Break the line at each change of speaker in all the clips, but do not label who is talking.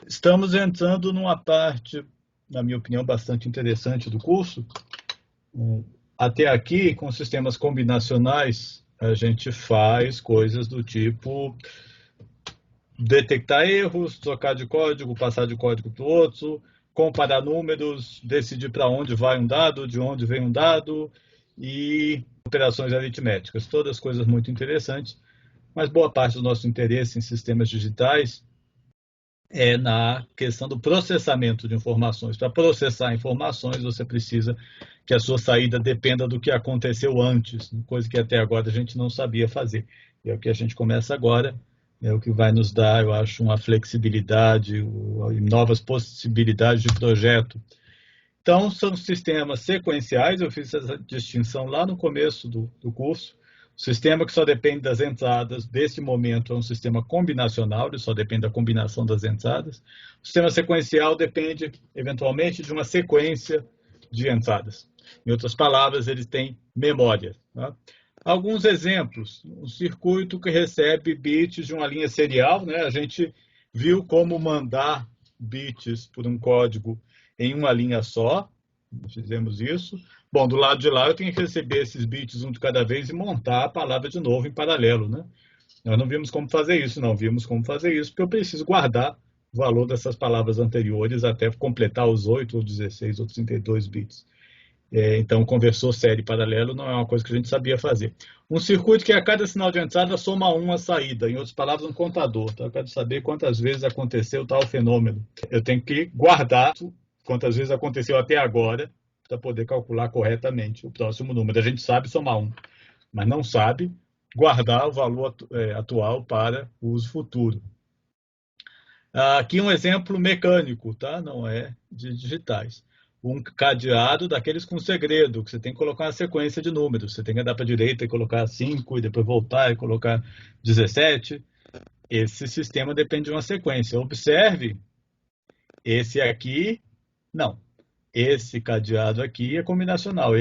Estamos entrando numa parte, na minha opinião, bastante interessante do curso. Até aqui, com sistemas combinacionais, a gente faz coisas do tipo detectar erros, trocar de código, passar de código para o outro, comparar números, decidir para onde vai um dado, de onde vem um dado, e operações aritméticas. Todas coisas muito interessantes, mas boa parte do nosso interesse em sistemas digitais é na questão do processamento de informações. Para processar informações, você precisa que a sua saída dependa do que aconteceu antes, coisa que até agora a gente não sabia fazer. E é o que a gente começa agora, é o que vai nos dar, eu acho, uma flexibilidade e novas possibilidades de projeto. Então, são sistemas sequenciais, eu fiz essa distinção lá no começo do curso. O sistema que só depende das entradas, desse momento, é um sistema combinacional, ele só depende da combinação das entradas. O sistema sequencial depende, eventualmente, de uma sequência de entradas. Em outras palavras, ele tem memória. Tá? Alguns exemplos. Um circuito que recebe bits de uma linha serial, né? A gente viu como mandar bits por um código em uma linha só, fizemos isso. Bom, do lado de lá eu tenho que receber esses bits um de cada vez e montar a palavra de novo em paralelo, né? Nós não vimos como fazer isso, não vimos como fazer isso, porque eu preciso guardar o valor dessas palavras anteriores até completar os 8 ou 16 ou 32 bits. Então, o conversor série paralelo não é uma coisa que a gente sabia fazer. Um circuito que a cada sinal de entrada soma uma saída, em outras palavras, um contador. Então, eu quero saber quantas vezes aconteceu tal fenômeno. Eu tenho que guardar quantas vezes aconteceu até agora para poder calcular corretamente o próximo número. A gente sabe somar um, mas não sabe guardar o valor atual para o uso futuro. Aqui um exemplo mecânico, tá? Não é de digitais. Um cadeado daqueles com segredo, que você tem que colocar uma sequência de números. Você tem que andar para a direita e colocar 5, e depois voltar e colocar 17. Esse sistema depende de uma sequência. Observe, esse aqui, não. Esse cadeado aqui é combinacional.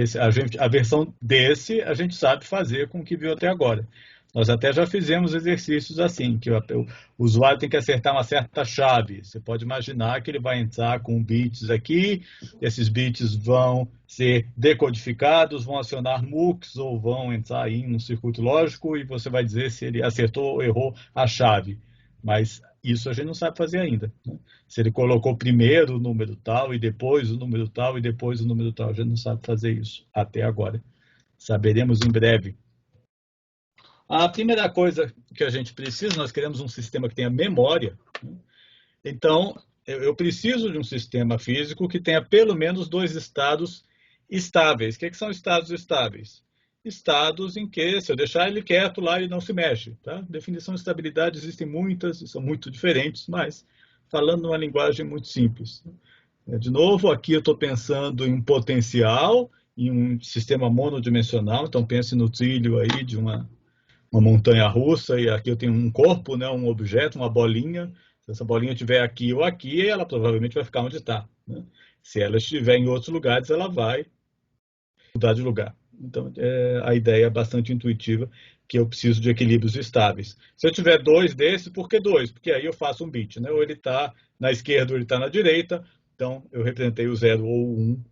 A versão desse a gente sabe fazer com o que viu até agora. Nós até já fizemos exercícios assim, que o usuário tem que acertar uma certa chave. Você pode imaginar que ele vai entrar com bits aqui, esses bits vão ser decodificados, vão acionar MUX ou vão entrar em um circuito lógico e você vai dizer se ele acertou ou errou a chave. Mas isso a gente não sabe fazer ainda, né? Se ele colocou primeiro o número tal e depois o número tal e depois o número tal, a gente não sabe fazer isso até agora. Saberemos em breve. A primeira coisa que a gente precisa, nós queremos um sistema que tenha memória. Então, eu preciso de um sistema físico que tenha pelo menos 2 estados estáveis. O que são estados estáveis? Estados em que, se eu deixar ele quieto lá, ele não se mexe. Tá? Definição de estabilidade existem muitas, são muito diferentes, mas falando numa linguagem muito simples. De novo, aqui eu estou pensando em um potencial, em um sistema monodimensional, então pense no trilho aí de uma montanha russa, e aqui eu tenho um corpo, né, um objeto, uma bolinha. Se essa bolinha estiver aqui ou aqui, ela provavelmente vai ficar onde está. Né? Se ela estiver em outros lugares, ela vai mudar de lugar. Então, a ideia é bastante intuitiva, que eu preciso de equilíbrios estáveis. Se eu tiver 2 desses, por que 2? Porque aí eu faço um bit, né? Ou ele está na esquerda ou ele está na direita, então eu representei o 0 ou o 1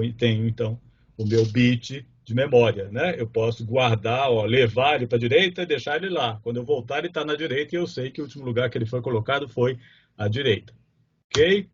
e tenho, então, o meu bit de memória, né? Eu posso guardar, levar ele para a direita e deixar ele lá. Quando eu voltar, ele está na direita e eu sei que o último lugar que ele foi colocado foi à direita. Ok?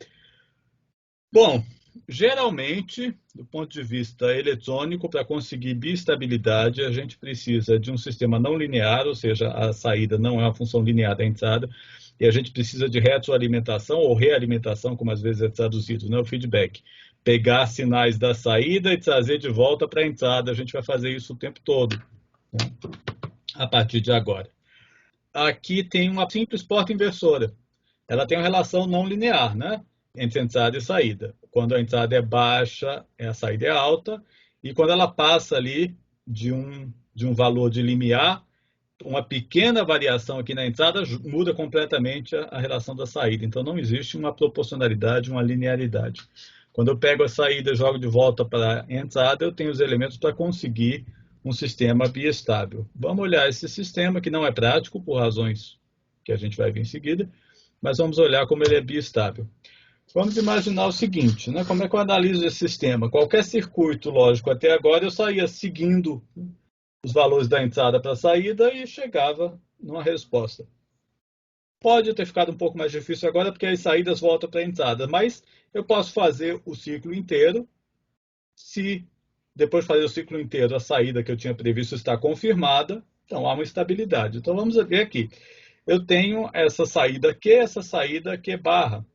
Bom, geralmente, do ponto de vista eletrônico, para conseguir bistabilidade, a gente precisa de um sistema não linear, ou seja, a saída não é uma função linear da entrada, e a gente precisa de retroalimentação ou realimentação, como às vezes é traduzido, né? O feedback. Pegar sinais da saída e trazer de volta para a entrada. A gente vai fazer isso o tempo todo, né? A partir de agora. Aqui tem uma simples porta inversora. Ela tem uma relação não linear, né? Entre entrada e saída. Quando a entrada é baixa, a saída é alta, e quando ela passa ali de um valor de limiar, uma pequena variação aqui na entrada muda completamente a relação da saída. Então, não existe uma proporcionalidade, uma linearidade. Quando eu pego a saída e jogo de volta para a entrada, eu tenho os elementos para conseguir um sistema biestável. Vamos olhar esse sistema, que não é prático, por razões que a gente vai ver em seguida, mas vamos olhar como ele é biestável. Vamos imaginar o seguinte, né? Como é que eu analiso esse sistema? Qualquer circuito lógico até agora eu saía seguindo os valores da entrada para a saída e chegava numa resposta. Pode ter ficado um pouco mais difícil agora porque as saídas voltam para a entrada, mas eu posso fazer o ciclo inteiro. Se depois de fazer o ciclo inteiro a saída que eu tinha previsto está confirmada, então há uma estabilidade. Então vamos ver aqui. Eu tenho essa saída Q barra.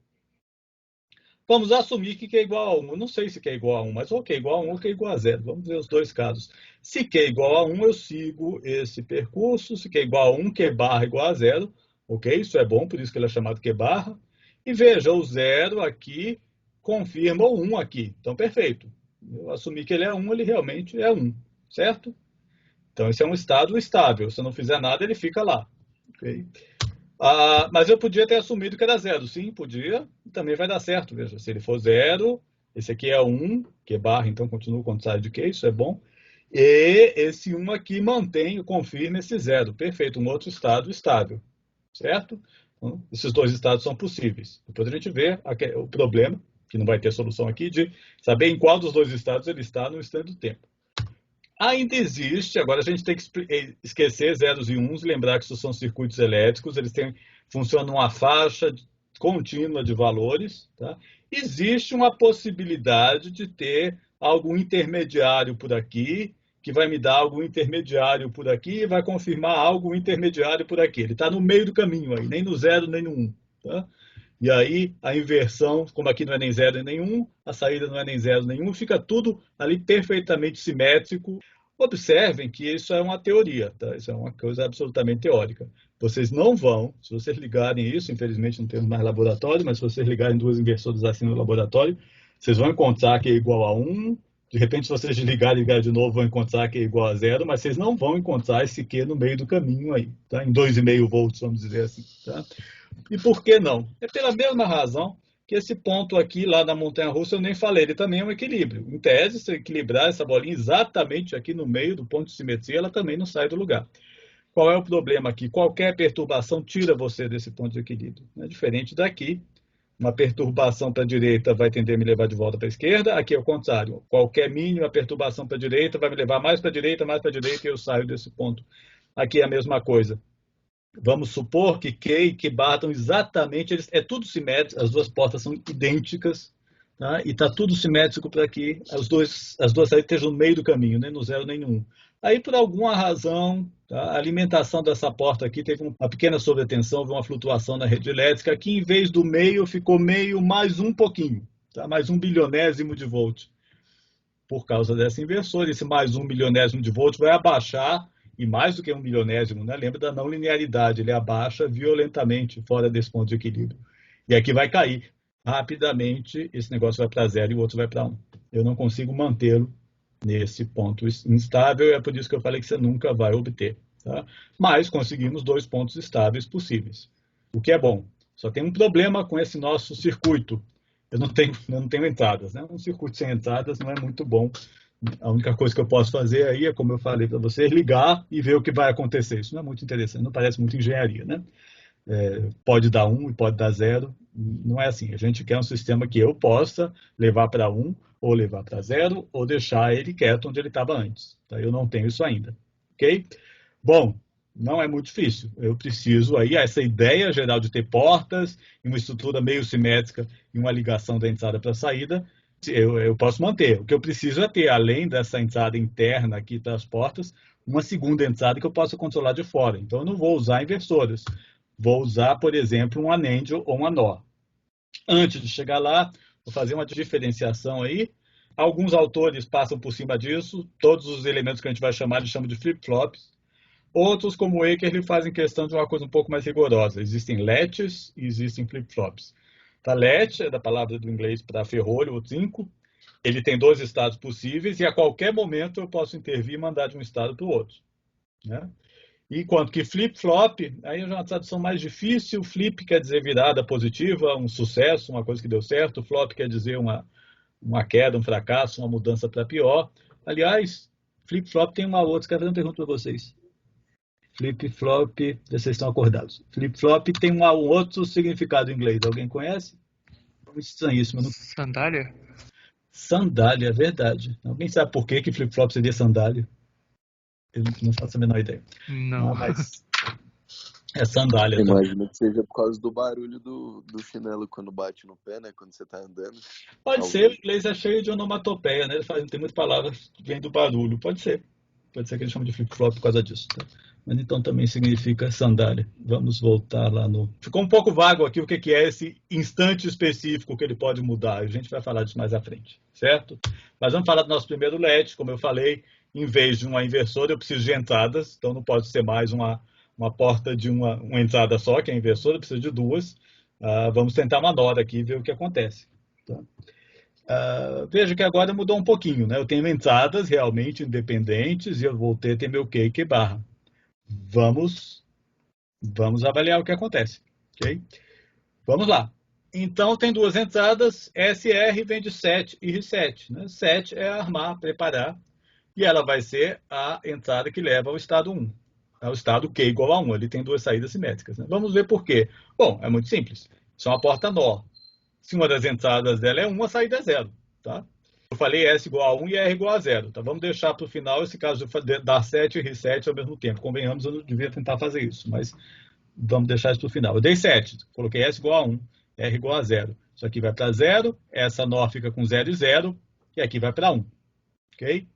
Vamos assumir que Q é igual a 1. Eu não sei se Q é igual a 1, mas ou Q é igual a 1 ou Q é igual a 0. Vamos ver os dois casos. Se Q é igual a 1, eu sigo esse percurso. Se Q é igual a 1, Q barra é igual a 0. Ok? Isso é bom, por isso que ele é chamado Q barra. E veja, o 0 aqui confirma o 1 aqui. Então, perfeito. Eu assumi que ele é 1, ele realmente é 1. Certo? Então, esse é um estado estável. Se eu não fizer nada, ele fica lá. Ok? Mas eu podia ter assumido que era 0. Sim, podia. Também vai dar certo. Veja, se ele for 0, esse aqui é 1, que é barra, então continua o contrário de que, isso é bom. E esse 1 aqui mantém, confirma esse 0. Perfeito, um outro estado estável. Certo? Então, esses dois estados são possíveis. Depois a gente vê o problema, que não vai ter solução aqui, de saber em qual dos dois estados ele está no instante do tempo. Ainda existe, agora a gente tem que esquecer zeros e uns, lembrar que isso são circuitos elétricos, eles funcionam uma faixa contínua de valores. Tá? Existe uma possibilidade de ter algum intermediário por aqui, que vai me dar algum intermediário por aqui e vai confirmar algo intermediário por aqui. Ele está no meio do caminho aí, nem no zero nem no 1. Tá? E aí a inversão, como aqui não é nem 0 nem 1, a saída não é nem 0 nem 1, fica tudo ali perfeitamente simétrico. Observem que isso é uma teoria, tá? Isso é uma coisa absolutamente teórica. Vocês não vão, se vocês ligarem isso, infelizmente não temos mais laboratório, mas se vocês ligarem duas inversoras assim no laboratório, vocês vão encontrar que é igual a 1. De repente, se vocês ligarem e ligar de novo, vão encontrar que é igual a 0, mas vocês não vão encontrar esse Q no meio do caminho aí, tá? Em 2,5 volts, vamos dizer assim, tá? E por que não? É pela mesma razão que esse ponto aqui, lá na montanha-russa, eu nem falei, ele também é um equilíbrio. Em tese, se eu equilibrar essa bolinha exatamente aqui no meio do ponto de simetria, ela também não sai do lugar. Qual é o problema aqui? Qualquer perturbação tira você desse ponto de equilíbrio. É diferente daqui, uma perturbação para a direita vai tender a me levar de volta para a esquerda, aqui é o contrário. Qualquer mínima perturbação para a direita vai me levar mais para a direita, e eu saio desse ponto. Aqui é a mesma coisa. Vamos supor que Q e Q bar estão exatamente, é tudo simétrico, as duas portas são idênticas, tá? E está tudo simétrico para que as duas saídas estejam no meio do caminho, nem no 0 nem no 1. Aí, por alguma razão, tá? A alimentação dessa porta aqui teve uma pequena sobretensão, houve uma flutuação na rede elétrica, aqui em vez do meio ficou meio mais um pouquinho, tá? Mais 1 bilionésimo de volt. Por causa dessa inversora, esse mais 1 bilionésimo de volt vai abaixar, e mais do que 1 bilionésimo, né? Lembra da não linearidade, ele abaixa violentamente fora desse ponto de equilíbrio. E aqui vai cair. Rapidamente, esse negócio vai para 0 e o outro vai para 1. Eu não consigo mantê-lo nesse ponto instável, e é por isso que eu falei que você nunca vai obter. Tá? Mas conseguimos 2 pontos estáveis possíveis, o que é bom. Só tem um problema com esse nosso circuito. Eu não tenho entradas. Né? Um circuito sem entradas não é muito bom. A única coisa que eu posso fazer aí é, como eu falei para vocês, ligar e ver o que vai acontecer. Isso não é muito interessante, não parece muito engenharia, né? Pode dar 1 e pode dar 0. Não é assim. A gente quer um sistema que eu possa levar para 1, ou levar para 0, ou deixar ele quieto onde ele estava antes. Tá? Eu não tenho isso ainda. Ok? Bom, não é muito difícil. Eu preciso aí, essa ideia geral de ter portas, uma estrutura meio simétrica e uma ligação da entrada para a saída, eu posso manter. O que eu preciso é ter, além dessa entrada interna aqui das portas, uma segunda entrada que eu possa controlar de fora. Então, eu não vou usar inversoras. Vou usar, por exemplo, um AND ou um ANOR. Antes de chegar lá, vou fazer uma diferenciação aí. Alguns autores passam por cima disso. Todos os elementos que a gente vai chamar, eles chamam de flip-flops. Outros, como o Eker, fazem questão de uma coisa um pouco mais rigorosa. Existem latches e existem flip-flops. Tá, latch é da palavra do inglês para ferrolho ou trinco. Ele tem 2 estados possíveis e a qualquer momento eu posso intervir e mandar de um estado para o outro. Né? Enquanto que flip-flop, aí é uma tradução mais difícil. Flip quer dizer virada positiva, um sucesso, uma coisa que deu certo. Flop quer dizer uma queda, um fracasso, uma mudança para pior. Aliás, flip-flop tem uma outra. Quero fazer uma pergunta para vocês. Flip-flop, vocês estão acordados. Flip-flop tem um outro significado em inglês. Alguém conhece? É estranhíssimo. Não...
Sandália?
Sandália, é verdade. Alguém sabe por que flip-flop seria sandália? Eu não faço a menor ideia.
Não.
Ah, mas é sandália também.
Imagino que seja por causa do barulho do chinelo quando bate no pé, né? Quando você tá andando.
Pode ser, o
Talvez.
inglês é cheio de onomatopeia, né? Tem muitas palavras que vêm do barulho. Pode ser. Pode ser que eles chamam de flip-flop por causa disso. Tá? Mas então também significa sandália. Vamos voltar lá no... Ficou um pouco vago aqui o que é esse instante específico que ele pode mudar. A gente vai falar disso mais à frente, certo? Mas vamos falar do nosso primeiro LED. Como eu falei, em vez de uma inversora, eu preciso de entradas. Então não pode ser mais uma porta de uma entrada só, que é a inversora, eu preciso de duas. Vamos tentar uma nora aqui e ver o que acontece. Tá? Veja que agora mudou um pouquinho, né? Eu tenho entradas realmente independentes e eu voltei a ter meu Q e Q barra. Vamos avaliar o que acontece, ok? Vamos lá. Então, tem duas entradas, SR vem de set e reset. Né? Set é armar, preparar, e ela vai ser a entrada que leva ao estado 1. Ao estado Q igual a 1. Ele tem duas saídas simétricas. Né? Vamos ver por quê. Bom, é muito simples. Isso é uma porta NOR. Se uma das entradas dela é 1, a saída é 0. Tá? Eu falei S igual a 1 e R igual a 0. Tá? Vamos deixar para o final esse caso de dar set e reset ao mesmo tempo. Convenhamos, eu não devia tentar fazer isso, mas vamos deixar isso para o final. Eu dei set, coloquei S igual a 1, R igual a 0. Isso aqui vai para 0, essa NOR fica com 0 e 0, e aqui vai para 1. Ok?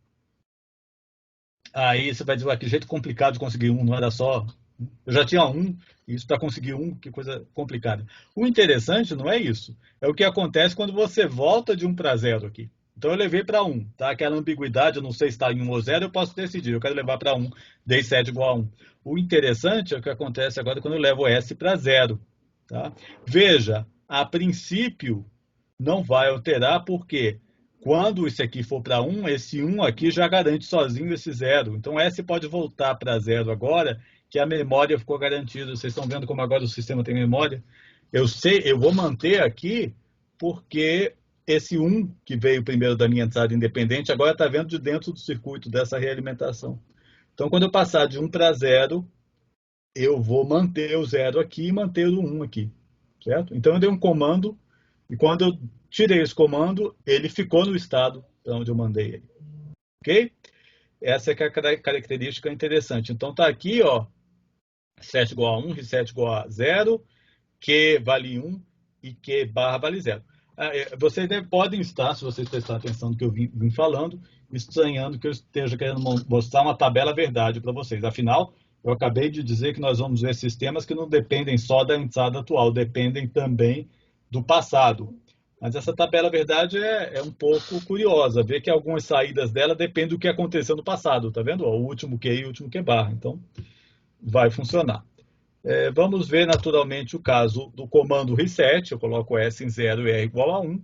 Aí você vai dizer, que jeito complicado de conseguir 1, não era só... Eu já tinha 1, isso para conseguir 1, que coisa complicada. O interessante não é isso, é o que acontece quando você volta de 1 para 0 aqui. Então eu levei para 1, tá? Aquela ambiguidade, eu não sei se está em 1 ou 0, eu posso decidir, eu quero levar para 1, dei 7 igual a 1. O interessante é o que acontece agora quando eu levo S para 0. Tá? Veja, a princípio não vai alterar, porque quando isso aqui for para 1, esse 1 aqui já garante sozinho esse 0. Então S pode voltar para 0 agora, que a memória ficou garantida. Vocês estão vendo como agora o sistema tem memória? Eu vou manter aqui, porque esse 1 que veio primeiro da minha entrada independente, agora está vendo de dentro do circuito dessa realimentação. Então, quando eu passar de 1 para 0, eu vou manter o 0 aqui e manter o 1 aqui. Certo? Então, eu dei um comando, e quando eu tirei esse comando, ele ficou no estado para onde eu mandei ele. Ok? Essa é a característica interessante. Então, está aqui, ó, set igual a 1, reset igual a 0, Q vale 1 e Q barra vale 0. Vocês podem estar, se vocês prestarem atenção no que eu vim falando, estranhando que eu esteja querendo mostrar uma tabela verdade para vocês. Afinal, eu acabei de dizer que nós vamos ver sistemas que não dependem só da entrada atual, dependem também do passado. Mas essa tabela verdade é um pouco curiosa, ver que algumas saídas dela dependem do que aconteceu no passado, tá vendo? O último Q e o último Q barra. Então, vai funcionar. Vamos ver naturalmente o caso do comando reset. Eu coloco S em 0 e R igual a 1.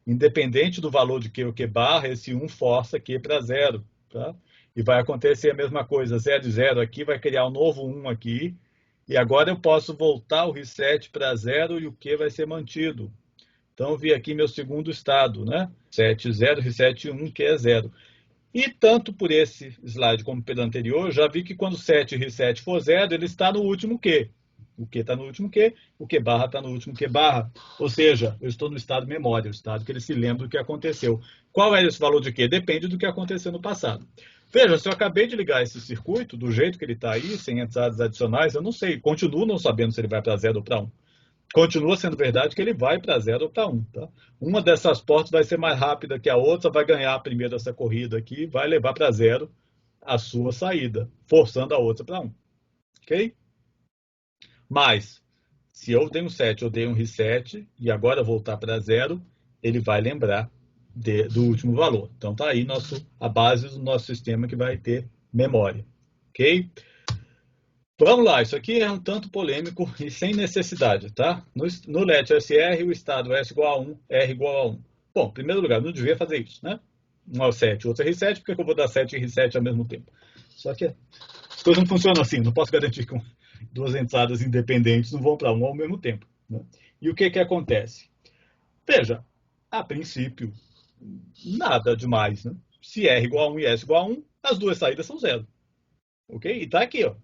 Independente do valor de Q ou Q barra, esse 1 força Q para 0. Tá? E vai acontecer a mesma coisa. 0 e 0 aqui vai criar um novo 1 aqui. E agora eu posso voltar o reset para 0 e o Q vai ser mantido. Então eu vi aqui meu segundo estado, né? 7, 0, reset 1, Q é 0. E tanto por esse slide como pelo anterior, já vi que quando 7 e reset for 0, ele está no último Q. O Q está no último Q, o Q barra está no último Q barra. Ou seja, eu estou no estado memória, o estado que ele se lembra do que aconteceu. Qual é esse valor de Q? Depende do que aconteceu no passado. Veja, se eu acabei de ligar esse circuito, do jeito que ele está aí, sem entradas adicionais, eu não sei, continuo não sabendo se ele vai para 0 ou para 1. Continua sendo verdade que ele vai para 0 ou para 1. Tá? Uma dessas portas vai ser mais rápida que a outra, vai ganhar a primeira dessa corrida aqui, vai levar para 0 a sua saída, forçando a outra para 1. Ok? Mas, se eu dei um set, eu dei um reset, e agora voltar para 0, ele vai lembrar do último valor. Então, está aí a base do nosso sistema que vai ter memória. Ok? Vamos lá, isso aqui é um tanto polêmico e sem necessidade, tá? No LET SR, o estado S igual a 1, R igual a 1. Bom, em primeiro lugar, não devia fazer isso, né? Um é o 7, o outro é reset, por que eu vou dar 7 e reset ao mesmo tempo? Só que as coisas não funcionam assim, não posso garantir que duas entradas independentes não vão para 1 ao mesmo tempo. Né? E o que acontece? Veja, a princípio, nada demais, né? Se R igual a 1 e S igual a 1, as duas saídas são 0. Ok? E está aqui, ó.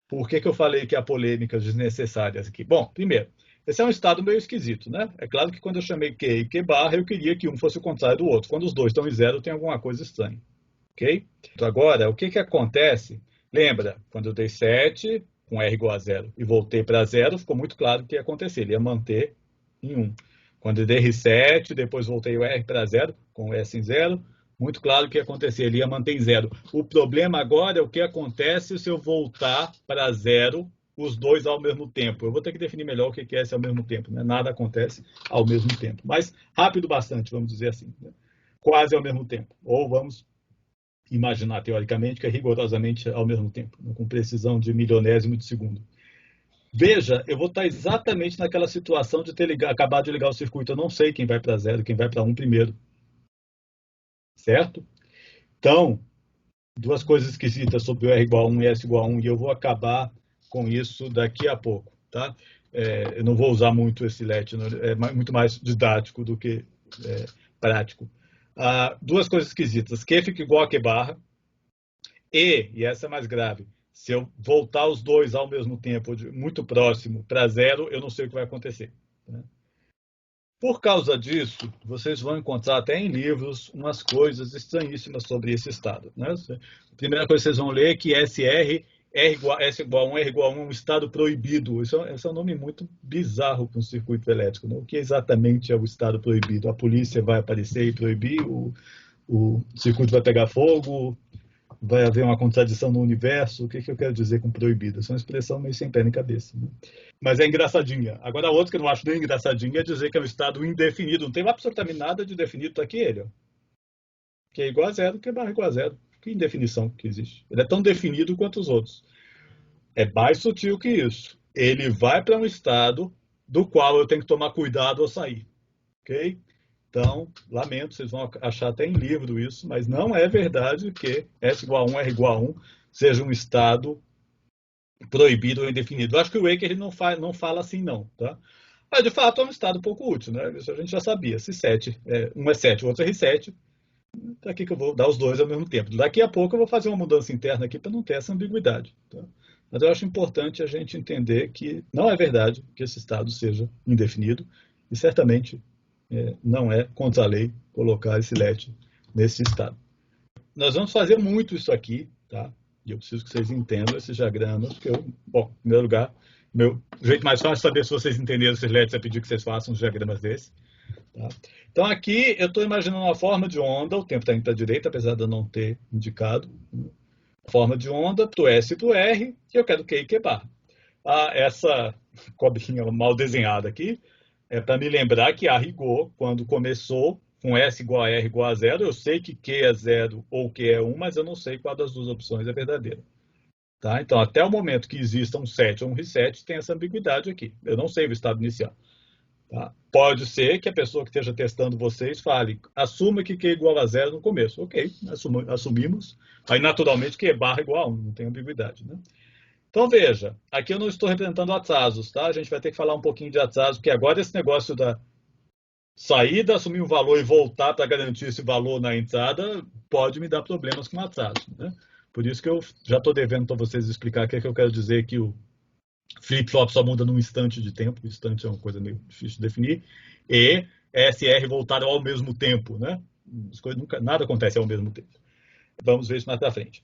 Por que eu falei que há polêmicas desnecessárias aqui? Bom, primeiro, esse é um estado meio esquisito, né? É claro que quando eu chamei Q e Q barra, eu queria que um fosse o contrário do outro. Quando os dois estão em zero, tem alguma coisa estranha, ok? Então, agora, o que acontece? Lembra, quando eu dei 7 com R igual a zero e voltei para zero, ficou muito claro o que ia acontecer. Ele ia manter em 1. Quando eu dei R7, depois voltei o R para zero, com o S em zero, muito claro o que ia acontecer. Ele ia manter em zero. O problema agora é o que acontece se eu voltar para zero os dois ao mesmo tempo. Eu vou ter que definir melhor o que é esse ao mesmo tempo. Né? Nada acontece ao mesmo tempo. Mas rápido bastante, vamos dizer assim. Né? Quase ao mesmo tempo. Ou vamos imaginar, teoricamente, que é rigorosamente ao mesmo tempo, né? Com precisão de milionésimo de segundo. Veja, eu vou estar exatamente naquela situação de ter acabado de ligar o circuito. Eu não sei quem vai para zero, quem vai para 1 primeiro. Certo? Então, duas coisas esquisitas sobre o R igual a 1 e S igual a 1, e eu vou acabar com isso daqui a pouco. Tá? Eu não vou usar muito esse LET, é muito mais didático do que prático. Duas coisas esquisitas. Q fica igual a Q barra. E essa é mais grave, se eu voltar os dois ao mesmo tempo, muito próximo, para zero, eu não sei o que vai acontecer. Né? Por causa disso, vocês vão encontrar até em livros umas coisas estranhíssimas sobre esse estado. Né? A primeira coisa que vocês vão ler é que SR, S igual a 1, R igual a 1 é um estado proibido. Esse é um nome muito bizarro para um circuito elétrico. Né? O que exatamente é o estado proibido? A polícia vai aparecer e proibir, o circuito vai pegar fogo, vai haver uma contradição no universo. O que eu quero dizer com proibido? Essa é uma expressão meio sem pé nem cabeça. Né? Mas é engraçadinha. Agora, a outra que eu não acho nem engraçadinha é dizer que é um estado indefinido. Não tem absolutamente nada de definido. Está aqui ele. Ó. Que é igual a zero, que é barra igual a zero. Que indefinição que existe. Ele é tão definido quanto os outros. É mais sutil que isso. Ele vai para um estado do qual eu tenho que tomar cuidado ao sair. Ok? Então, lamento, vocês vão achar até em livro isso, mas não é verdade que S igual a 1, R igual a 1 seja um estado proibido ou indefinido. Eu acho que o Wake ele não fala assim, não. Tá? Mas, de fato, é um estado pouco útil. Né? Isso a gente já sabia. Se 7, um é 7, o outro é R7, tá aqui que eu vou dar os dois ao mesmo tempo. Daqui a pouco eu vou fazer uma mudança interna aqui para não ter essa ambiguidade. Tá? Mas eu acho importante a gente entender que não é verdade que esse estado seja indefinido e certamente não é contra a lei colocar esse LET nesse estado. Nós vamos fazer muito isso aqui, tá? E eu preciso que vocês entendam esses diagramas, porque bom, em primeiro lugar, o jeito mais fácil de saber se vocês entenderam esses LEDs é pedir que vocês façam os diagramas desses. Tá? Então aqui eu estou imaginando uma forma de onda, o tempo está indo para a direita, apesar de eu não ter indicado, forma de onda para o S e para o R, e eu quero Q e Q barra. Essa cobrinha mal desenhada aqui é para me lembrar que a rigor, quando começou com S igual a R igual a zero, eu sei que Q é zero ou Q é 1, mas eu não sei qual das duas opções é verdadeira. Tá? Então, até o momento que exista um set ou um reset, tem essa ambiguidade aqui. Eu não sei o estado inicial. Tá? Pode ser que a pessoa que esteja testando vocês fale, assuma que Q é igual a zero no começo. Ok, assumimos. Aí, naturalmente, Q barra igual a 1, não tem ambiguidade. Né? Então, veja, aqui eu não estou representando atrasos, tá? A gente vai ter que falar um pouquinho de atraso, porque agora esse negócio da saída, assumir um valor e voltar para garantir esse valor na entrada pode me dar problemas com atraso, né? Por isso que eu já estou devendo para vocês explicar o que é que eu quero dizer que o flip-flop só muda num instante de tempo, instante é uma coisa meio difícil de definir, e SR voltar ao mesmo tempo, né? As coisas nada acontece ao mesmo tempo. Vamos ver isso mais para frente.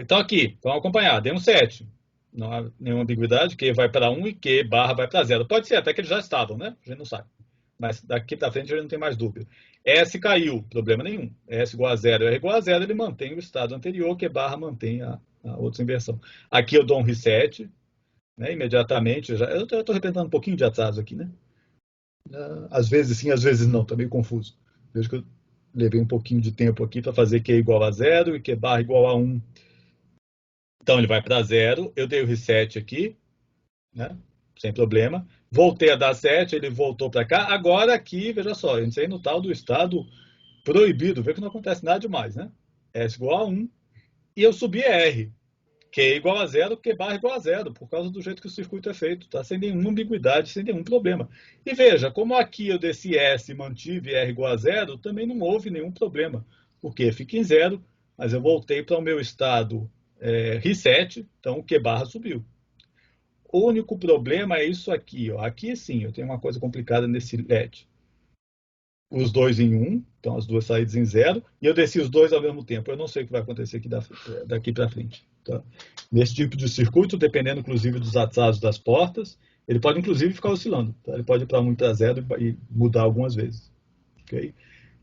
Então aqui, vamos acompanhar, deu um 7. Não há nenhuma ambiguidade, Q vai para 1 e Q barra vai para 0. Pode ser até que eles já estavam, né? A gente não sabe. Mas daqui para frente a gente não tem mais dúvida. S caiu, problema nenhum. S igual a 0, R igual a 0, ele mantém o estado anterior, Q barra mantém a outra inversão. Aqui eu dou um reset, né? Imediatamente. Eu estou representando um pouquinho de atraso aqui, né? Às vezes sim, às vezes não, está meio confuso. Vejo que eu levei um pouquinho de tempo aqui para fazer Q igual a 0 e Q barra igual a 1. Então ele vai para 0, eu dei o reset aqui, né? Sem problema. Voltei a dar 7, ele voltou para cá. Agora aqui, veja só, eu entrei no tal do estado proibido. Vê que não acontece nada demais, né? S igual a 1 e eu subi R. Q igual a 0, Q barra igual a 0, por causa do jeito que o circuito é feito, tá? Sem nenhuma ambiguidade, sem nenhum problema. E veja, como aqui eu desci S e mantive R igual a 0, também não houve nenhum problema. O Q fica em 0, mas eu voltei para o meu estado reset, então o Q barra subiu. O único problema é isso aqui. Ó. Aqui sim, eu tenho uma coisa complicada nesse LED. Os dois em 1, então as duas saídas em 0, e eu desci os dois ao mesmo tempo. Eu não sei o que vai acontecer aqui daqui para frente. Tá? Nesse tipo de circuito, dependendo inclusive dos atrasos das portas, ele pode inclusive ficar oscilando. Tá? Ele pode ir para 1 e para 0 e mudar algumas vezes. Okay?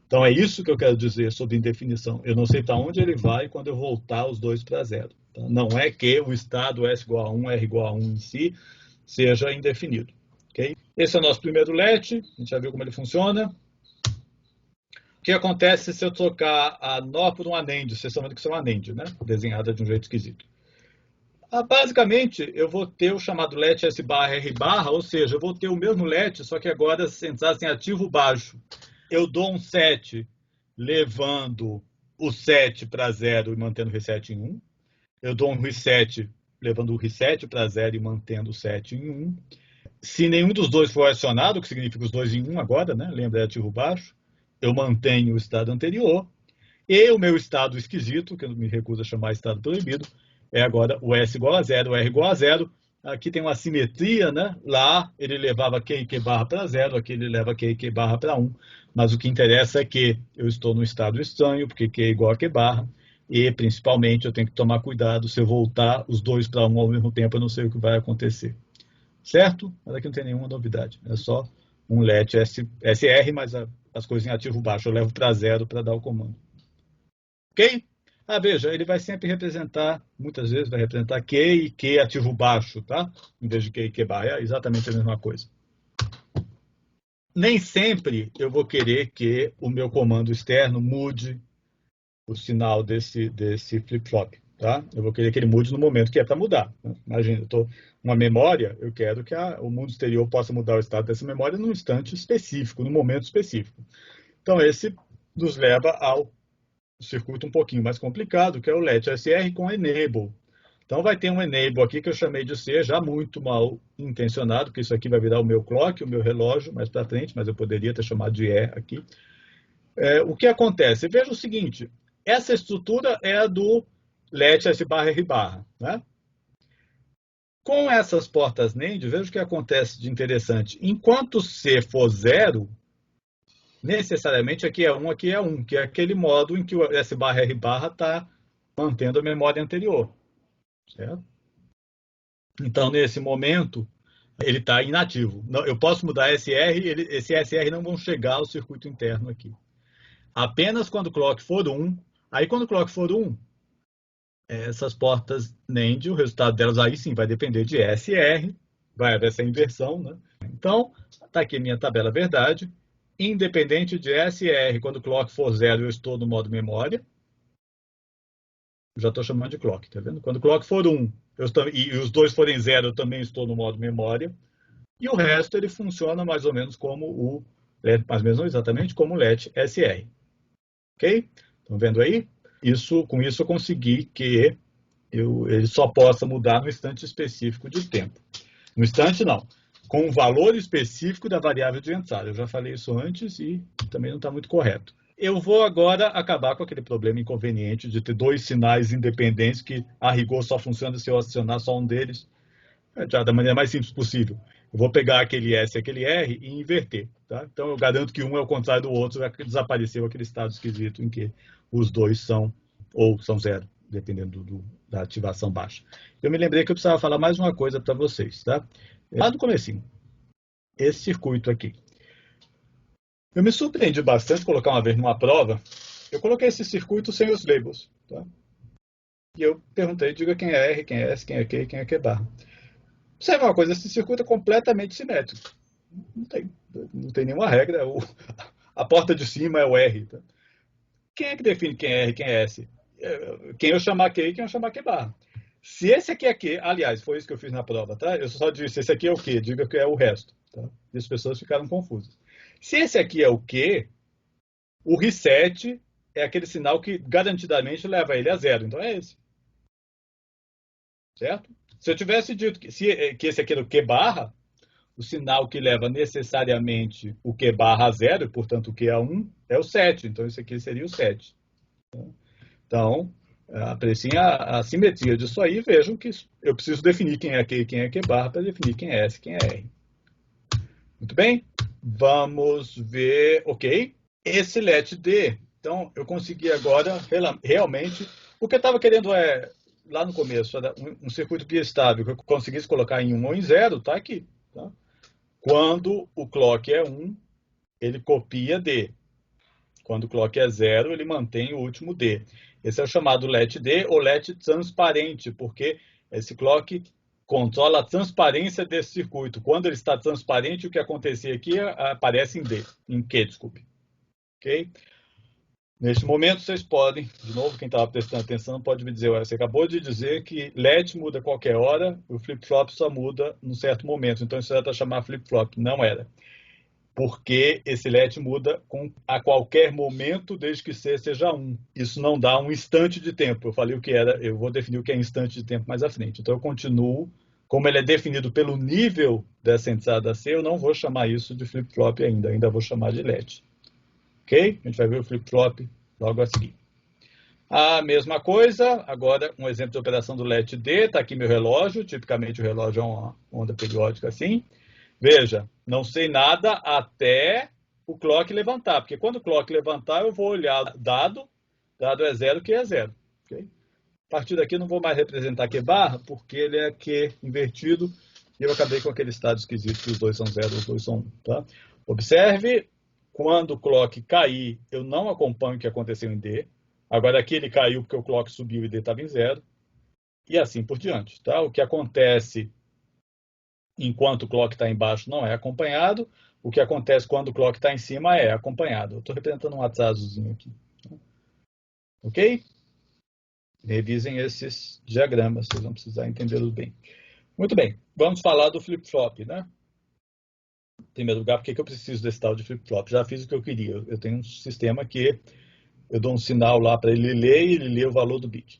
Então é isso que eu quero dizer sobre indefinição. Eu não sei para onde ele vai quando eu voltar os dois para 0. Tá? Não é que o estado S igual a 1, R igual a 1 em si, seja indefinido. Okay? Esse é o nosso primeiro LED, a gente já viu como ele funciona. O que acontece se eu trocar a NOR por um ANEND? Vocês estão vendo que isso é uma ANEND, né? Desenhada de um jeito esquisito. Basicamente, eu vou ter o chamado LET S barra R barra, ou seja, eu vou ter o mesmo LET, só que agora centrado em ativo baixo. Eu dou um set levando o set para 0 e mantendo o reset em 1. Eu dou um reset levando o reset para 0 e mantendo o set em 1. Se nenhum dos dois for acionado, o que significa os dois em 1 agora, né? Lembra, é ativo baixo. Eu mantenho o estado anterior, e o meu estado esquisito, que eu me recuso a chamar estado proibido, é agora o S igual a 0, o R igual a 0. Aqui tem uma simetria, né? Lá ele levava Q e Q barra para 0, aqui ele leva Q e Q barra para 1, mas o que interessa é que eu estou num estado estranho, porque Q é igual a Q barra, e principalmente eu tenho que tomar cuidado, se eu voltar os dois para 1 ao mesmo tempo, eu não sei o que vai acontecer. Certo? Mas aqui não tem nenhuma novidade, é só um LET SR, mas as coisas em ativo baixo eu levo para 0 para dar o comando. Ok? Veja, ele vai sempre representar, muitas vezes vai representar Q e Q ativo baixo, tá? Em vez de Q e Q barra, é exatamente a mesma coisa. Nem sempre eu vou querer que o meu comando externo mude o sinal desse flip-flop, tá? Eu vou querer que ele mude no momento que é para mudar. Né? Imagina, eu estou uma memória, eu quero que o mundo exterior possa mudar o estado dessa memória num instante específico, num momento específico. Então, esse nos leva ao circuito um pouquinho mais complicado, que é o LET SR com Enable. Então, vai ter um Enable aqui que eu chamei de C, já muito mal intencionado, porque isso aqui vai virar o meu clock, o meu relógio, mais para frente, mas eu poderia ter chamado de E aqui. O que acontece? Veja o seguinte, essa estrutura é a do LET S barra R barra, né? Com essas portas NAND, veja o que acontece de interessante. Enquanto C for 0, necessariamente aqui é 1, aqui é 1, que é aquele modo em que o S barra R barra está mantendo a memória anterior. Certo? Então, nesse momento, ele está inativo. Eu posso mudar SR, esse SR não vão chegar ao circuito interno aqui. Apenas quando o clock for 1, aí quando o clock for 1, essas portas NAND, o resultado delas aí sim vai depender de SR, vai haver essa inversão, né? Então, está aqui a minha tabela verdade. Independente de SR, quando o clock for 0, eu estou no modo memória. Já estou chamando de clock, tá vendo? Quando o clock for 1 e os dois forem 0, eu também estou no modo memória. E o resto ele funciona mais ou menos como o LED, mais ou menos não exatamente como o LED SR. Ok? Estão vendo aí? Com isso eu consegui que ele só possa mudar no instante específico de tempo. No instante não, com um valor específico da variável de entrada. Eu já falei isso antes e também não está muito correto. Eu vou agora acabar com aquele problema inconveniente de ter dois sinais independentes que, a rigor, só funciona se eu acionar só um deles, já da maneira mais simples possível. Eu vou pegar aquele S e aquele R e inverter. Tá? Então, eu garanto que um é o contrário do outro, já que desapareceu aquele estado esquisito em que os dois são, ou são 0, dependendo da ativação baixa. Eu me lembrei que eu precisava falar mais uma coisa para vocês. Tá? Lá no comecinho, esse circuito aqui. Eu me surpreendi bastante colocar uma vez numa prova, eu coloquei esse circuito sem os labels. Tá? E eu perguntei, diga quem é R, quem é S, quem é Q e quem é Q barra. Observe uma coisa, esse circuito é completamente simétrico. Não tem nenhuma regra. A porta de cima é o R. Tá? Quem é que define quem é R e quem é S? Quem eu chamar Q e quem eu chamar Q barra. Se esse aqui é Q, aliás, foi isso que eu fiz na prova, tá? Eu só disse, esse aqui é o Q, diga que é o resto. Tá? E as pessoas ficaram confusas. Se esse aqui é o Q, o reset é aquele sinal que garantidamente leva ele a 0. Então é esse. Certo? Se eu tivesse dito que esse aqui era o Q barra, o sinal que leva necessariamente o Q barra a 0, portanto o Q a 1, é o 7. Então esse aqui seria o 7. Então, Apreciem a simetria disso aí e vejam que eu preciso definir quem é Q e quem é Q barra para definir quem é S e quem é R. Muito bem? Vamos ver, ok. Esse let D, então eu consegui agora realmente, o que eu estava querendo lá no começo, era um circuito biestável, que eu conseguisse colocar em 1 ou em 0, está aqui. Tá? Quando o clock é 1, ele copia D. Quando o clock é 0, ele mantém o último D. Esse é o chamado let D ou let transparente, porque esse clock controla a transparência desse circuito. Quando ele está transparente, o que acontecer aqui aparece em D, em Q, desculpe. Ok? Neste momento, vocês podem, de novo, quem estava prestando atenção pode me dizer, você acabou de dizer que let muda a qualquer hora, o flip-flop só muda num certo momento. Então, isso era para chamar flip-flop. Não era. Porque esse let muda a qualquer momento, desde que C seja 1. Isso não dá um instante de tempo. Eu falei o que era, eu vou definir o que é instante de tempo mais à frente. Então, eu continuo, como ele é definido pelo nível dessa entrada C, eu não vou chamar isso de flip-flop ainda vou chamar de let. Ok? A gente vai ver o flip-flop logo a seguir. A mesma coisa, agora um exemplo de operação do let D, está aqui meu relógio, tipicamente o relógio é uma onda periódica assim. Veja, não sei nada até o clock levantar, porque quando o clock levantar eu vou olhar dado é 0, que é 0. Okay? A partir daqui eu não vou mais representar Q barra, porque ele é Q invertido, e eu acabei com aquele estado esquisito que os dois são 0, os dois são 1. Tá? Observe, quando o clock cair, eu não acompanho o que aconteceu em D. Agora aqui ele caiu porque o clock subiu e D estava em 0. E assim por diante. Tá? O que acontece enquanto o clock está embaixo não é acompanhado. O que acontece quando o clock está em cima é acompanhado. Eu estou representando um atrasozinho aqui. Ok? Revisem esses diagramas, vocês vão precisar entendê-los bem. Muito bem, vamos falar do flip-flop, né? Em primeiro lugar, por que eu preciso desse tal de flip-flop? Já fiz o que eu queria. Eu tenho um sistema que eu dou um sinal lá para ele ler e ele lê o valor do bit.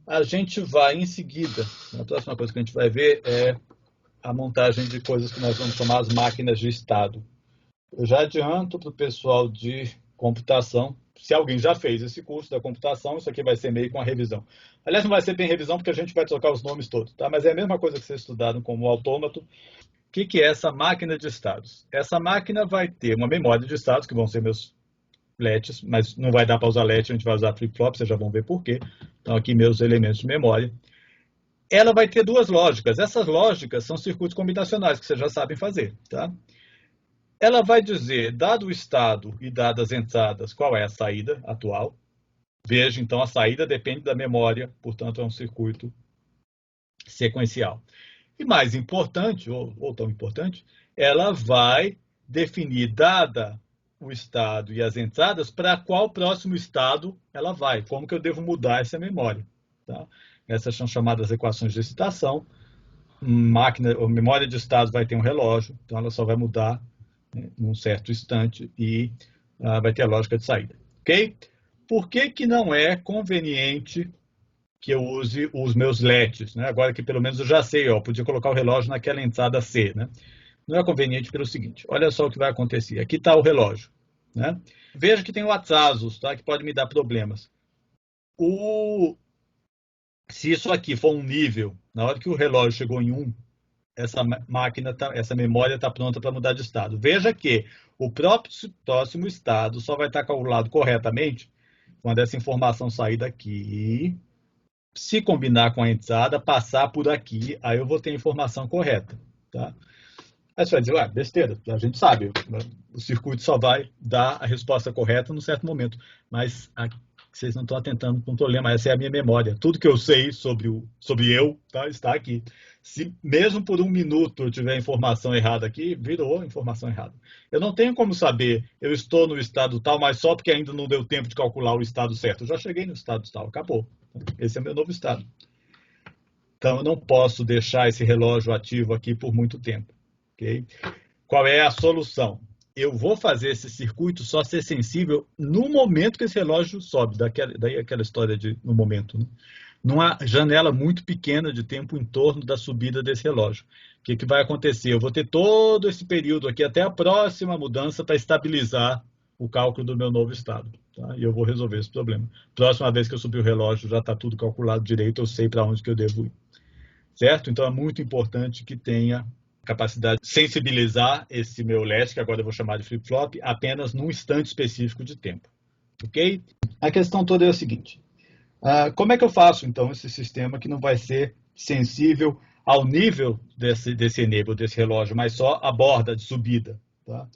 A gente vai em seguida, a próxima coisa que a gente vai ver é a montagem de coisas que nós vamos chamar as máquinas de estado. Eu já adianto para o pessoal de computação, se alguém já fez esse curso da computação, isso aqui vai ser meio com a revisão. Aliás, não vai ser bem revisão, porque a gente vai trocar os nomes todos, tá? Mas é a mesma coisa que vocês estudaram como autômato. O que é essa máquina de estados? Essa máquina vai ter uma memória de estados, que vão ser meus lets, mas não vai dar para usar let, a gente vai usar flip-flop, vocês já vão ver por quê. Então, aqui meus elementos de memória. Ela vai ter duas lógicas. Essas lógicas são circuitos combinacionais, que vocês já sabem fazer, tá? Ela vai dizer, dado o estado e dadas as entradas, qual é a saída atual. Veja, então, a saída depende da memória, portanto, é um circuito sequencial. E mais importante, ou tão importante, ela vai definir, dada o estado e as entradas, para qual próximo estado ela vai, como que eu devo mudar essa memória. Tá? Essas são chamadas equações de excitação. Memória de estado vai ter um relógio, então ela só vai mudar num certo instante e vai ter a lógica de saída. Ok? Por que não é conveniente que eu use os meus LEDs? Né? Agora que pelo menos eu já sei, podia colocar o relógio naquela entrada C. Né? Não é conveniente pelo seguinte, olha só o que vai acontecer. Aqui está o relógio. Né? Veja que tem o atrasos, tá? Que pode me dar problemas. Se isso aqui for um nível, na hora que o relógio chegou em 1, essa máquina, essa memória está pronta para mudar de estado. Veja que o próximo estado só vai estar calculado corretamente quando essa informação sair daqui, se combinar com a entrada, passar por aqui, aí eu vou ter a informação correta. Tá? Aí você vai dizer, besteira, a gente sabe, o circuito só vai dar a resposta correta num certo momento, mas vocês não estão atentando para um problema, essa é a minha memória. Tudo que eu sei sobre eu, tá, está aqui. Se mesmo por um minuto eu tiver informação errada aqui, virou informação errada. Eu não tenho como saber, eu estou no estado tal, mas só porque ainda não deu tempo de calcular o estado certo. Eu já cheguei no estado tal, acabou. Esse é o meu novo estado. Então, eu não posso deixar esse relógio ativo aqui por muito tempo. Okay? Qual é a solução? Eu vou fazer esse circuito só ser sensível no momento que esse relógio sobe, daí aquela história de no momento. Né? Numa janela muito pequena de tempo em torno da subida desse relógio. O que vai acontecer? Eu vou ter todo esse período aqui até a próxima mudança para estabilizar o cálculo do meu novo estado. Tá? E eu vou resolver esse problema. Próxima vez que eu subir o relógio, já está tudo calculado direito, eu sei para onde que eu devo ir. Certo? Então é muito importante que tenha capacidade de sensibilizar esse meu LED, que agora eu vou chamar de flip-flop, apenas num instante específico de tempo. Ok? A questão toda é a seguinte. Como é que eu faço, então, esse sistema que não vai ser sensível ao nível desse enable, desse relógio, mas só a borda de subida? Tá?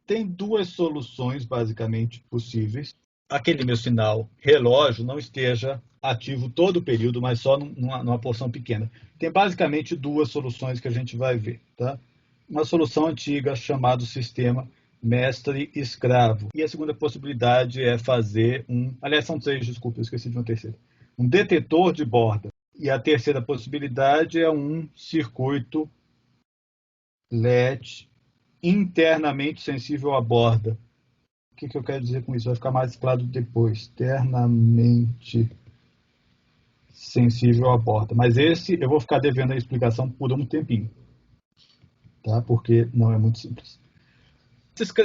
Tem duas soluções, basicamente, possíveis. Aquele meu sinal relógio não esteja ativo todo o período, mas só numa porção pequena. Tem basicamente duas soluções que a gente vai ver. Tá? Uma solução antiga chamada sistema mestre-escravo. E a segunda possibilidade é fazer aliás, são três, desculpa, eu esqueci de uma terceira. Um detetor de borda. E a terceira possibilidade é um circuito LED internamente sensível à borda. O que eu quero dizer com isso? Vai ficar mais claro depois. Externamente sensível à borda. Mas esse eu vou ficar devendo a explicação por um tempinho. Tá? Porque não é muito simples.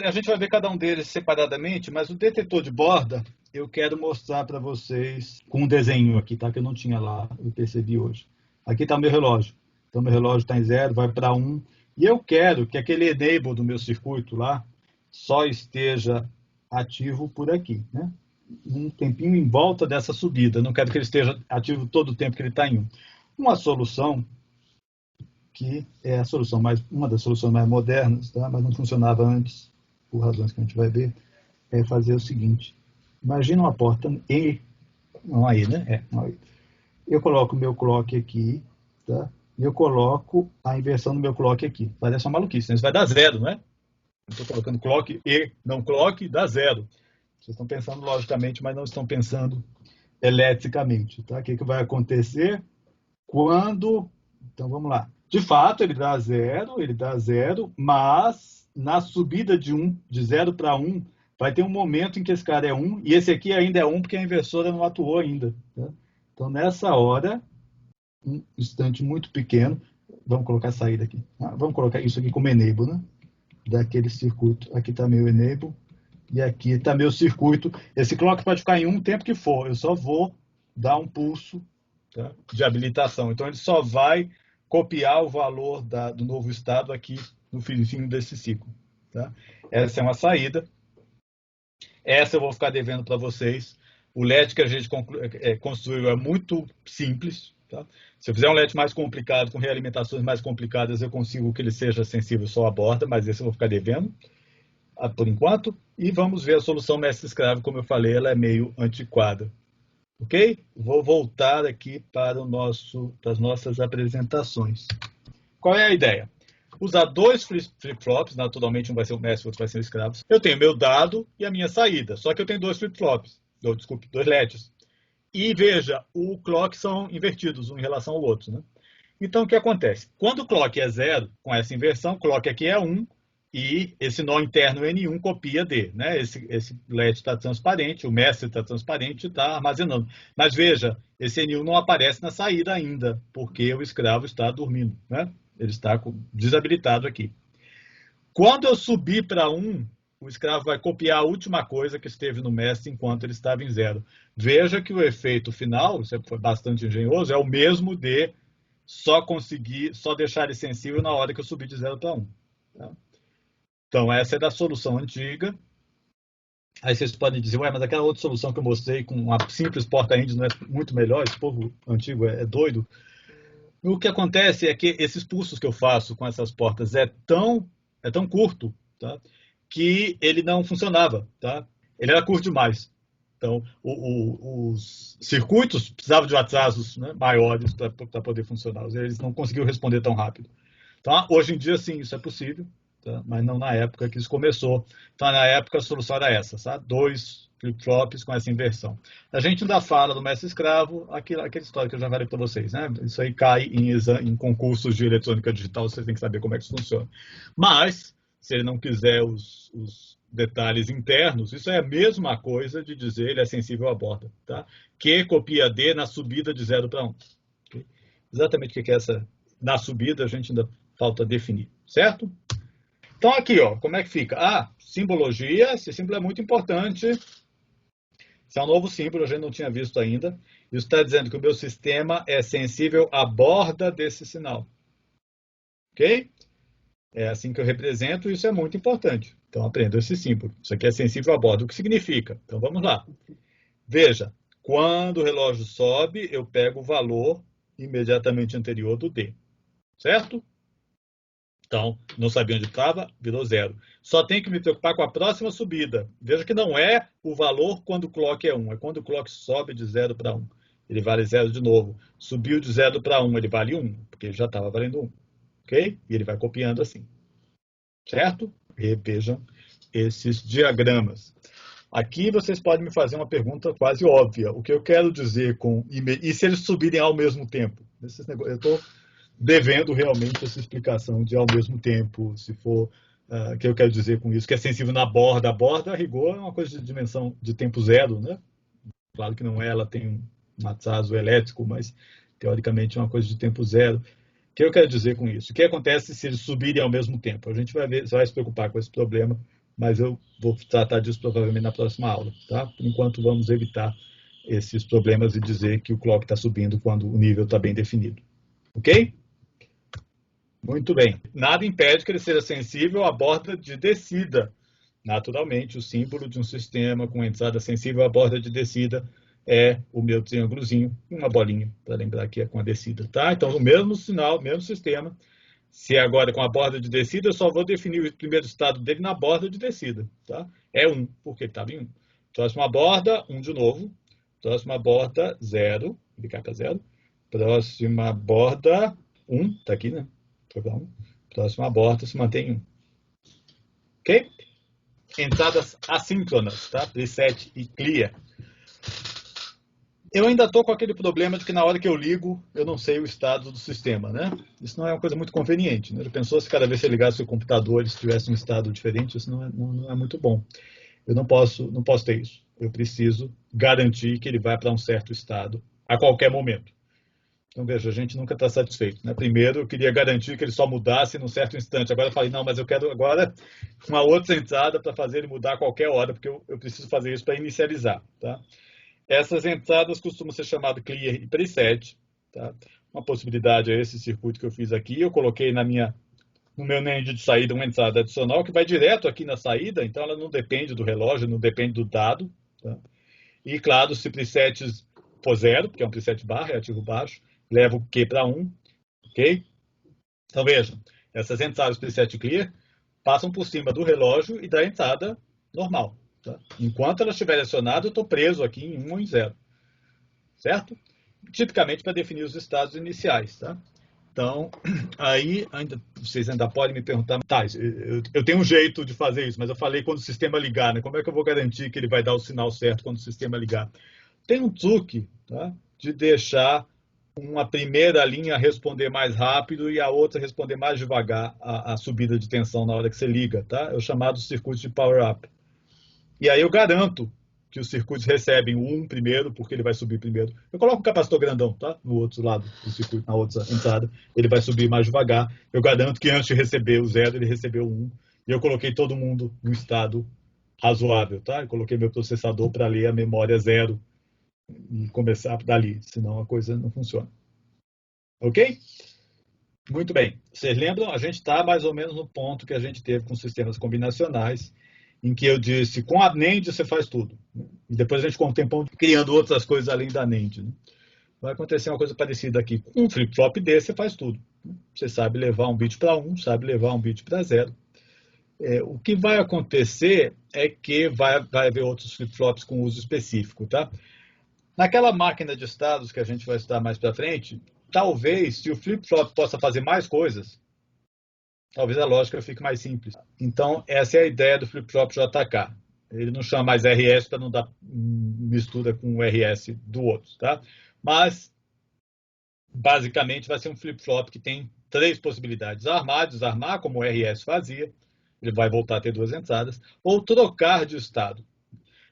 A gente vai ver cada um deles separadamente, mas o detetor de borda eu quero mostrar para vocês com um desenho aqui, tá? Que eu não tinha lá, eu percebi hoje. Aqui está o meu relógio. Então, meu relógio está em 0, vai para 1. E eu quero que aquele enable do meu circuito lá só esteja ativo por aqui, né? Um tempinho em volta dessa subida. Não quero que ele esteja ativo todo o tempo que ele está em 1. Uma solução que é a solução uma das soluções mais modernas, tá? Mas não funcionava antes, por razões que a gente vai ver, é fazer o seguinte. Imagina uma porta E, não aí, né? Não aí. Eu coloco o meu clock aqui, tá? E eu coloco a inversão do meu clock aqui. Parece uma maluquice, né? Isso vai dar 0, né? Estou colocando clock E, não clock, dá 0. Vocês estão pensando logicamente, mas não estão pensando eletricamente, tá? O que vai acontecer quando... Então, vamos lá. De fato, ele dá 0, mas na subida de 0 para 1, vai ter um momento em que esse cara é 1, e esse aqui ainda é 1 porque a inversora não atuou ainda. Tá? Então, nessa hora, um instante muito pequeno, vamos colocar a saída aqui. Vamos colocar isso aqui como enable, né? Daquele circuito. Aqui está meu enable, e aqui está meu circuito. Esse clock pode ficar em 1 tempo que for, eu só vou dar um pulso, tá, de habilitação. Então, ele só vai copiar o valor do novo estado aqui no finzinho desse ciclo. Tá? Essa é uma saída. Essa eu vou ficar devendo para vocês. O LED que a gente construiu é muito simples. Tá? Se eu fizer um LED mais complicado, com realimentações mais complicadas, eu consigo que ele seja sensível só à borda, mas esse eu vou ficar devendo por enquanto. E vamos ver a solução mestre-escravo, como eu falei, ela é meio antiquada. Ok? Vou voltar aqui para as nossas apresentações. Qual é a ideia? Usar dois flip-flops, naturalmente um vai ser o mestre, outro vai ser o escravo. Eu tenho meu dado e a minha saída, só que eu tenho dois flip-flops, desculpe, dois LEDs. E veja, o clock são invertidos um em relação ao outro. Né? Então, o que acontece? Quando o clock é 0, com essa inversão, o clock aqui é 1, e esse nó interno N1 copia D. Né? Esse LED está transparente, o mestre está transparente e está armazenando. Mas veja, esse N1 não aparece na saída ainda, porque o escravo está dormindo. Né? Ele está desabilitado aqui. Quando eu subir para 1, o escravo vai copiar a última coisa que esteve no mestre enquanto ele estava em 0. Veja que o efeito final, isso foi bastante engenhoso, é o mesmo de só deixar ele sensível na hora que eu subir de 0 para 1. Tá? Então, essa é da solução antiga. Aí vocês podem dizer, mas aquela outra solução que eu mostrei com uma simples porta-índice não é muito melhor? Esse povo antigo é doido. O que acontece é que esses pulsos que eu faço com essas portas é tão curto, tá, que ele não funcionava. Tá? Ele era curto demais. Então, os circuitos precisavam de atrasos, né, maiores para poder funcionar. Eles não conseguiam responder tão rápido. Então, hoje em dia, sim, isso é possível. Tá? Mas não na época que isso começou. Então, na época, a solução era essa, sabe? 2 flip-flops com essa inversão. A gente ainda fala do mestre-escravo, aquela história que eu já falei para vocês, né? Isso aí cai em concursos de eletrônica digital, vocês têm que saber como é que isso funciona. Mas, se ele não quiser os detalhes internos, isso é a mesma coisa de dizer ele é sensível à borda, tá? Que copia D na subida de 0 para 1. Okay? Exatamente o que é essa... Na subida, a gente ainda falta definir, certo? Então, aqui, ó, como é que fica? simbologia. Esse símbolo é muito importante. Esse é um novo símbolo, a gente não tinha visto ainda. Isso está dizendo que o meu sistema é sensível à borda desse sinal. Ok? É assim que eu represento, e isso é muito importante. Então, aprenda esse símbolo. Isso aqui é sensível à borda. O que significa? Então, vamos lá. Veja, quando o relógio sobe, eu pego o valor imediatamente anterior do D. Certo? Então, não sabia onde estava, virou 0. Só tenho que me preocupar com a próxima subida. Veja que não é o valor quando o clock é 1, é quando o clock sobe de 0 para 1. Ele vale 0 de novo. Subiu de 0 para 1, ele vale 1, porque ele já estava valendo 1. Ok? E ele vai copiando assim. Certo? Revejam esses diagramas. Aqui vocês podem me fazer uma pergunta quase óbvia. O que eu quero dizer com... E se eles subirem ao mesmo tempo? Eu estou devendo realmente essa explicação de ao mesmo tempo, se for... O que eu quero dizer com isso? Que é sensível na borda. A borda, a rigor, é uma coisa de dimensão de tempo zero, né? Claro que não é, ela tem um atraso elétrico, mas teoricamente é uma coisa de tempo zero. O que eu quero dizer com isso? O que acontece se eles subirem ao mesmo tempo? A gente vai ver, você vai se preocupar com esse problema, mas eu vou tratar disso provavelmente na próxima aula, tá? Por enquanto, vamos evitar esses problemas e dizer que o clock está subindo quando o nível está bem definido. Ok? Muito bem. Nada impede que ele seja sensível à borda de descida. Naturalmente, o símbolo de um sistema com entrada sensível à borda de descida é o meu triângulozinho, uma bolinha, para lembrar que é com a descida, tá? Então, o mesmo sinal, mesmo sistema. Se agora com a borda de descida, eu só vou definir o primeiro estado dele na borda de descida, tá? É 1, porque ele estava em 1. Próxima borda, 1 de novo. Próxima borda, 0. Ele cai para 0. Próxima borda, 1. Está aqui, né? Próxima borda se mantém em 1. Ok? Entradas assíncronas, tá? Preset e clear. Eu ainda estou com aquele problema de que na hora que eu ligo, eu não sei o estado do sistema, né? Isso não é uma coisa muito conveniente, né? Já pensou se cada vez que você ligasse o computador ele tivesse um estado diferente? Isso não é muito bom. Eu não posso ter isso. Eu preciso garantir que ele vai para um certo estado a qualquer momento. Então, veja, a gente nunca está satisfeito, né? Primeiro, eu queria garantir que ele só mudasse num certo instante. Agora eu falei, não, mas eu quero agora uma outra entrada para fazer ele mudar a qualquer hora, porque eu preciso fazer isso para inicializar, tá? Essas entradas costumam ser chamadas clear e preset, tá? Uma possibilidade é esse circuito que eu fiz aqui. Eu coloquei no meu NAND de saída uma entrada adicional que vai direto aqui na saída, então ela não depende do relógio, não depende do dado, tá? E, claro, se preset for 0, porque é um preset barra, é ativo baixo, leva o Q para 1, ok? Então, vejam, essas entradas preset clear passam por cima do relógio e da entrada normal. Tá? Enquanto ela estiver acionada, eu estou preso aqui em 1 ou em 0. Certo? Tipicamente para definir os estados iniciais. Tá? Então, aí vocês ainda podem me perguntar, tá, eu tenho um jeito de fazer isso, mas eu falei quando o sistema ligar, né? Como é que eu vou garantir que ele vai dar o sinal certo quando o sistema ligar? Tem um truque, tá? De deixar uma primeira linha responder mais rápido e a outra responder mais devagar a subida de tensão na hora que você liga, tá? É o chamado circuito de power-up. E aí eu garanto que os circuitos recebem o 1 primeiro, porque ele vai subir primeiro. Eu coloco um capacitor grandão, tá? No outro lado do circuito, na outra entrada, ele vai subir mais devagar. Eu garanto que antes de receber o 0, ele recebeu o 1. E eu coloquei todo mundo no estado razoável, tá? Eu coloquei meu processador para ler a memória 0 e começar dali, senão a coisa não funciona. Ok? Muito bem. Vocês lembram? A gente está mais ou menos no ponto que a gente teve com sistemas combinacionais, em que eu disse, com a NAND você faz tudo. E depois a gente, com o tempo, criando outras coisas além da NAND. Né? Vai acontecer uma coisa parecida aqui. Com um flip-flop desse, você faz tudo. Você sabe levar um bit para 1, sabe levar um bit para 0. O que vai acontecer é que vai haver outros flip-flops com uso específico. Tá? Naquela máquina de estados que a gente vai estudar mais para frente, talvez, se o flip-flop possa fazer mais coisas, talvez a lógica fique mais simples. Então, essa é a ideia do flip-flop JK. Ele não chama mais RS para não dar mistura com o RS do outro, tá? Mas, basicamente, vai ser um flip-flop que tem 3 possibilidades. Armar, desarmar, como o RS fazia. Ele vai voltar a ter 2 entradas. Ou trocar de estado.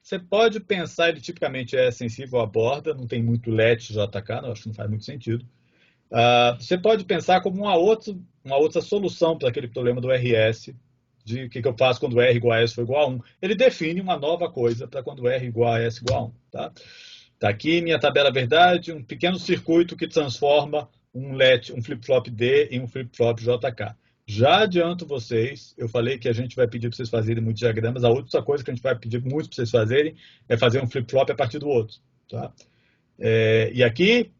Você pode pensar, ele tipicamente é sensível à borda, não tem muito LET JK, não, acho que não faz muito sentido. Você pode pensar como uma outra solução para aquele problema do RS, de o que eu faço quando R igual a S for igual a 1. Ele define uma nova coisa para quando R igual a S igual a 1. Tá? Tá aqui minha tabela verdade, um pequeno circuito que transforma um flip-flop D em um flip-flop JK. Já adianto vocês, eu falei que a gente vai pedir para vocês fazerem muitos diagramas, a outra coisa que a gente vai pedir muito para vocês fazerem é fazer um flip-flop a partir do outro. Tá? E aqui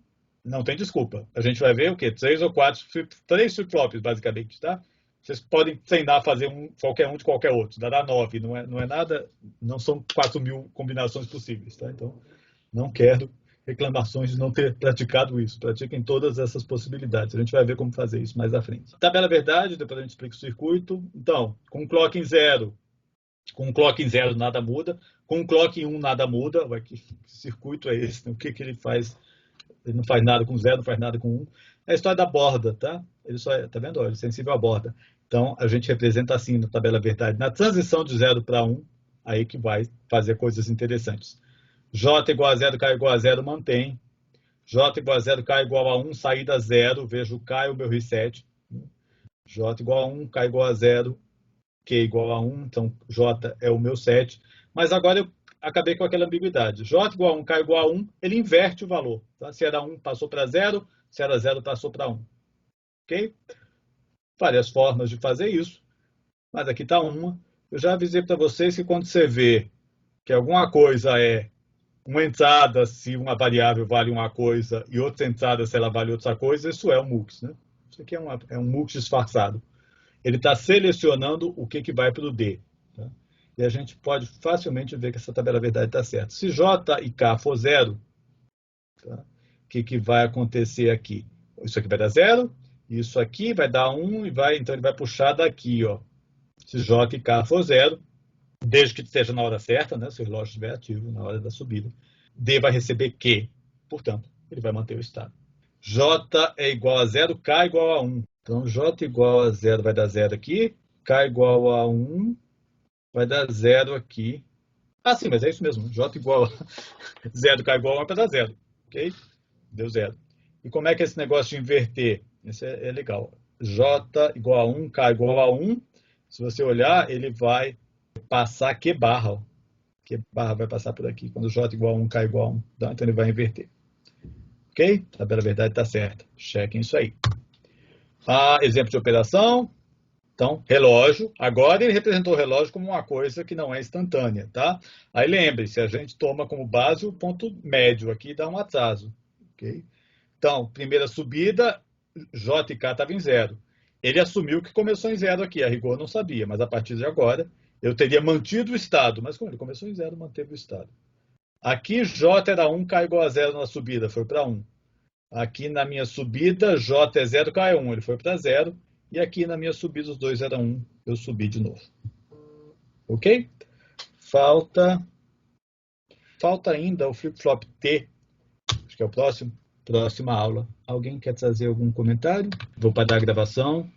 não tem desculpa. A gente vai ver o quê? 3 ou 4, 3 flip-flops, basicamente, tá? Vocês podem treinar a fazer qualquer um de qualquer outro, dará 9, não é nada, não são 4.000 combinações possíveis, tá? Então, não quero reclamações de não ter praticado isso. Pratiquem todas essas possibilidades. A gente vai ver como fazer isso mais à frente. Tabela verdade, depois a gente explica o circuito. Então, com clock em 0, nada muda. Com clock em 1 nada muda. Que circuito é esse? O que ele faz? Ele não faz nada com 0, não faz nada com 1. É a história da borda, tá? Ele só é, tá vendo? Ele é sensível à borda. Então, a gente representa assim na tabela verdade. Na transição de 0 para 1, aí que vai fazer coisas interessantes. J igual a 0, K igual a 0, mantém. J igual a 0, K igual a 1, saída 0. Vejo o K é o meu reset. J igual a 1, K igual a 0, Q igual a 1. Então, J é o meu set. Mas agora eu acabei com aquela ambiguidade. J igual a 1, K igual a 1, ele inverte o valor. Tá? Se era 1, passou para 0. Se era 0, passou para 1. Ok? Várias formas de fazer isso. Mas aqui está uma. Eu já avisei para vocês que quando você vê que alguma coisa é uma entrada, se uma variável vale uma coisa, e outra entrada, se ela vale outra coisa, isso é um MUX. Né? Isso aqui é um MUX disfarçado. Ele está selecionando o que vai para o D. Tá? E a gente pode facilmente ver que essa tabela verdade está certa. Se J e K for 0, tá? O que vai acontecer aqui? Isso aqui vai dar 0, isso aqui vai dar 1, então ele vai puxar daqui. Ó. Se J e K for 0, desde que esteja na hora certa, né, se o relógio estiver ativo na hora da subida, D vai receber Q, portanto, ele vai manter o estado. J é igual a 0, K igual a 1. Então, J igual a 0 vai dar 0 aqui, K igual a 1 vai dar 0 aqui. Ah, sim, mas é isso mesmo. J igual a 0, K igual a 1 vai dar 0. Ok? Deu 0. E como é que é esse negócio de inverter? Isso é legal. J igual a 1, K igual a 1. Se você olhar, ele vai passar Q barra. Ó. Q barra vai passar por aqui. Quando J igual a 1, K igual a 1. Então ele vai inverter. Ok? A tabela verdade está certa. Chequem isso aí. Exemplo de operação. Então, relógio. Agora ele representou o relógio como uma coisa que não é instantânea. Tá? Aí lembre-se, a gente toma como base o ponto médio. Aqui dá um atraso. Ok? Então, primeira subida, J e K estavam em 0. Ele assumiu que começou em 0 aqui. A rigor não sabia, mas a partir de agora eu teria mantido o estado. Mas como ele começou em 0, manteve o estado. Aqui J era 1, K igual a 0 na subida, foi para 1. Aqui na minha subida, J é 0, K é 1, ele foi para 0. E aqui na minha subida, os dois eram 1, eu subi de novo. Ok? Falta ainda o flip-flop T. Acho que é o próxima aula. Alguém quer trazer algum comentário? Vou parar a gravação.